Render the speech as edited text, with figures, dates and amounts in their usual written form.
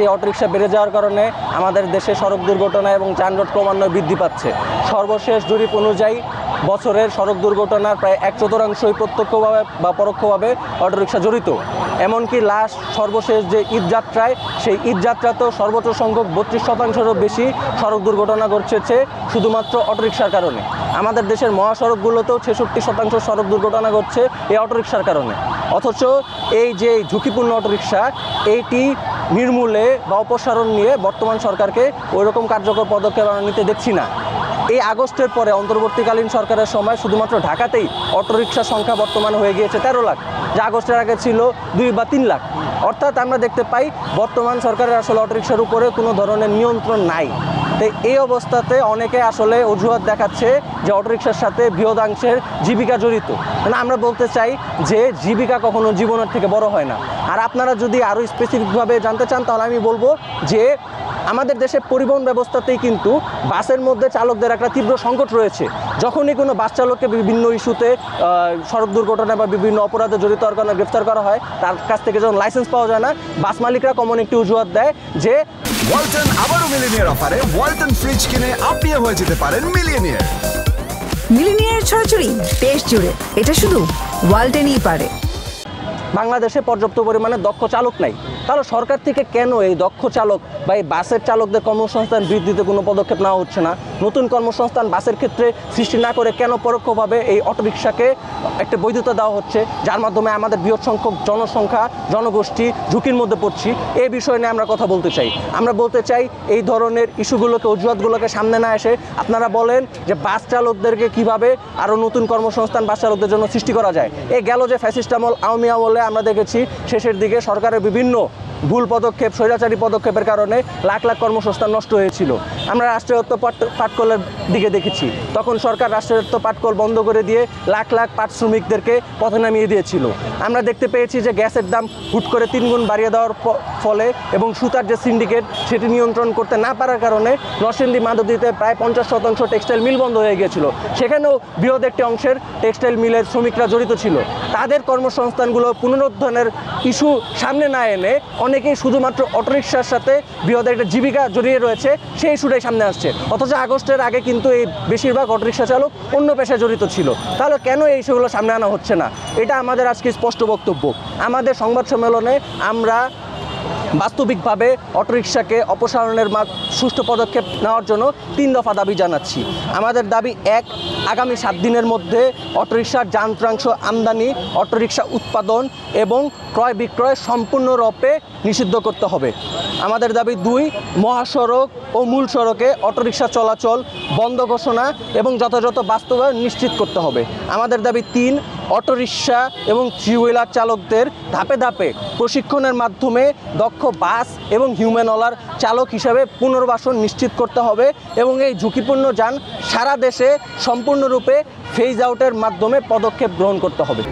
যে অটোরিকশা বেড়ে যাওয়ার কারণে আমাদের দেশে সড়ক দুর্ঘটনা এবং যানজট ক্রমান্বয়ে বৃদ্ধি পাচ্ছে। সর্বশেষ জরিপ অনুযায়ী বছরের সড়ক দুর্ঘটনার প্রায় 1/4 প্রত্যক্ষভাবে বা পরোক্ষভাবে অটোরিকশা জড়িত। এমনকি লাস্ট সর্বশেষ যে ঈদযাত্রায়, সেই ঈদযাত্রাতেও সর্বোচ্চ সংখ্যক 32%-রও বেশি সড়ক দুর্ঘটনা ঘটছে শুধুমাত্র অটোরিকশার কারণে। আমাদের দেশের মহাসড়কগুলোতেও 66% সড়ক দুর্ঘটনা ঘটছে এই অটোরিকশার কারণে। অথচ এই যে ঝুঁকিপূর্ণ অটোরিকশা, এইটি নির্মূলে বা অপসারণ নিয়ে বর্তমান সরকারকে ওইরকম কার্যকর পদক্ষেপ নিতে দেখছি না। এই আগস্টের পরে অন্তর্বর্তীকালীন সরকারের সময় শুধুমাত্র ঢাকাতেই অটোরিকশার সংখ্যা বর্তমানে হয়ে গিয়েছে 13 লাখ, যা আগস্টের আগে ছিল 2 বা 3 লাখ। অর্থাৎ আমরা দেখতে পাই বর্তমান সরকারের আসলে অটোরিকশার উপরে কোনো ধরনের নিয়ন্ত্রণ নাই। তো এই অবস্থাতে অনেকে আসলে অজুহাত দেখাচ্ছে যে অটোরিকশার সাথে বৃহদাংশের জীবিকা জড়িত। মানে আমরা বলতে চাই যে জীবিকা কখনো জীবনের থেকে বড় হয় না। আর আপনারা যদি আরও স্পেসিফিকভাবে জানতে চান তাহলে আমি বলবো যে আমাদের দেশে পরিবহন ব্যবস্থাতেই কিন্তু বাসের মধ্যে চালকদের একটা তীব্র সংকট রয়েছে। যখনই কোনো বাস চালককে বিভিন্ন ইস্যুতে সড়ক দুর্ঘটনা বা বিভিন্ন অপরাধে জড়িত হওয়ার কারণে গ্রেফতার করা হয়, তার কাছ থেকে যখন লাইসেন্স পাওয়া যায় না, বাস মালিকরা কমন একটি অজুহাত দেয় যে ওয়ালটন আবারও মিলিনিয়ার অফারে ওয়ালটন ফ্রিজ কিনে আপনিও হয়ে যেতে পারেন মিলিয়নিয়ার। মিলিনিয়ার ছড়াছড়ি দেশ জুড়ে, এটা শুধু ওয়ালটনই পারে। বাংলাদেশে পর্যাপ্ত পরিমাণে দক্ষ চালক নাই। তাহলে সরকার থেকে কেন এই দক্ষ চালক বা এই বাসের চালকদের কর্মসংস্থান বৃদ্ধিতে কোনো পদক্ষেপ নেওয়া হচ্ছে না? নতুন কর্মসংস্থান বাসের ক্ষেত্রে সৃষ্টি না করে কেন পরোক্ষভাবে এই অটোরিকশাকে একটা বৈধতা দেওয়া হচ্ছে, যার মাধ্যমে আমাদের বৃহৎ সংখ্যক জনসংখ্যা জনগোষ্ঠী ঝুঁকির মধ্যে পড়ছি? এই বিষয় নিয়ে আমরা কথা বলতে চাই। আমরা বলতে চাই এই ধরনের ইস্যুগুলোকে, অজুহাতগুলোকে সামনে না এসে আপনারা বলেন যে বাস চালকদেরকে কীভাবে আরও নতুন কর্মসংস্থান বাস চালকদের জন্য সৃষ্টি করা যায়। এই গেল যে ফ্যাসিস্ট আমল, আওয়ামী আমলে আমরা দেখেছি শেষের দিকে সরকারের বিভিন্ন ভুল পদক্ষেপ, স্বৈরাচারী পদক্ষেপের কারণে লাখ লাখ কর্মসংস্থান নষ্ট হয়েছিল। আমরা রাষ্ট্রায়ত্ত পাটকলের দিকে দেখেছি, তখন সরকার রাষ্ট্রায়ত্ত পাটকল বন্ধ করে দিয়ে লাখ লাখ পাট শ্রমিকদেরকে পথে নামিয়ে দিয়েছিল। আমরা দেখতে পেয়েছি যে গ্যাসের দাম হুট করে 3 গুণ বাড়িয়ে দেওয়ার ফলে এবং সুতার যে সিন্ডিকেট, সেটি নিয়ন্ত্রণ করতে না পারার কারণে নরসিংদী মাধবদীতে প্রায় 50% টেক্সটাইল মিল বন্ধ হয়ে গিয়েছিল। সেখানেও বৃহৎ একটি অংশের টেক্সটাইল মিলের শ্রমিকরা জড়িত ছিল। তাদের কর্মসংস্থানগুলো পুনরুদ্ধারের ইস্যু সামনে না এনে অনেকেই শুধুমাত্র অটোরিকশার সাথে বৃহৎ একটা জীবিকা জড়িয়ে রয়েছে, সেই ইস্যুটাই সামনে আসছে। অথচ আগস্টের আগে কিন্তু এই বেশিরভাগ অটোরিকশা চালক অন্য পেশায় জড়িত ছিল। তাহলে কেন এই ইস্যুগুলো সামনে আনা হচ্ছে না? এটা আমাদের আজকে স্পষ্ট বক্তব্য। আমাদের সংবাদ সম্মেলনে আমরা বাস্তবিকভাবে অটোরিকশাকে অপসারণের সুষ্ঠু পদক্ষেপ নেওয়ার জন্য 3 দফা দাবি জানাচ্ছি। আমাদের দাবি 1, আগামী 7 দিনের মধ্যে অটোরিকশার যন্ত্রাংশ আমদানি, অটোরিকশা উৎপাদন এবং ক্রয় বিক্রয় সম্পূর্ণরূপে নিষিদ্ধ করতে হবে। আমাদের দাবি 2, মহাসড়ক ও মূল সড়কে অটোরিকশা চলাচল বন্ধ ঘোষণা এবং যথাযথ বাস্তবায়ন নিশ্চিত করতে হবে। আমাদের দাবি 3, অটোরিকশা এবং 3 হুইলার চালকদের ধাপে ধাপে প্রশিক্ষণের মাধ্যমে দক্ষ বাস এবং হিউম্যানওয়ালার চালক হিসাবে পুনর্বাসন নিশ্চিত করতে হবে এবং এই ঝুঁকিপূর্ণ যান সারা দেশে সম্পূর্ণরূপে ফেজ আউটের মাধ্যমে পদক্ষেপ গ্রহণ করতে হবে।